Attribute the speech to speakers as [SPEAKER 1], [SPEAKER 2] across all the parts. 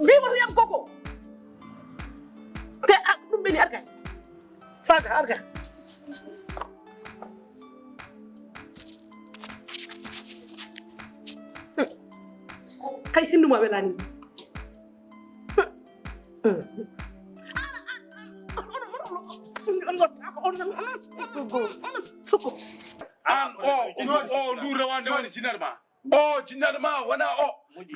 [SPEAKER 1] mbimoto yam koko te ɗum ɓeni arga faga arga kay hinduma welani sukku
[SPEAKER 2] an o ndu rawande woni jinnaɗo ma o jinnaɗo ma wona o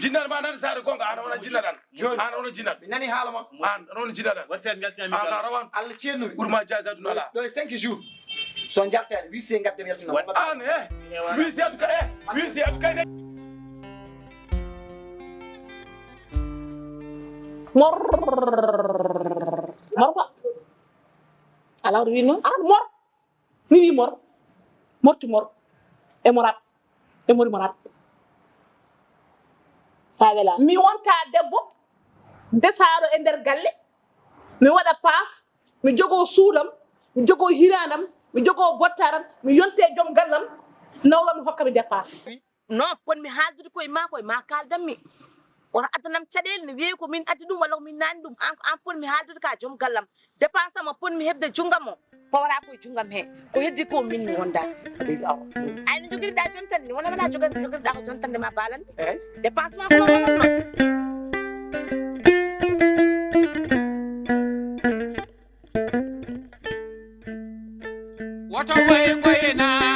[SPEAKER 2] jinnaɗo ma nani saare gonga an wona jinnaɗan an wona jinnaɗo
[SPEAKER 3] mi nani haala ma
[SPEAKER 2] an wona jinnaɗan
[SPEAKER 4] wat feere jaltinami
[SPEAKER 2] an rawan
[SPEAKER 3] Allah ceernumi
[SPEAKER 2] ɓurma jasi aduna ala
[SPEAKER 3] ɗo e 5 jours so jaltani wisi gaddem yaltina
[SPEAKER 2] an wi seedu ka wi seedu kay
[SPEAKER 1] morba ala wi non an mor mi wi mor morti mor e morat e mori morat sa wela mi wonta debbo desaro e nder galle mi waɗa paaf mi jogo suudam mi jogo hiranam mi jogo bottaram mi yonte joom gallam nawlam mi hokka mi dépasse
[SPEAKER 5] non ponmi haaldude koye ma kaldanmi woto addanam caɗele ne weewi ko min addi ɗum walla ko min nani ɗum an ponmi haaldude ka joom gallam dépense am o ponmi hebde junggam o howra koye junggam he ko heddi ko min mi wondade ay no jogoriɗa jontande ni wona wona jogoriɗa ko jontande ma balande dépense ma ko
[SPEAKER 6] woto way ngoyena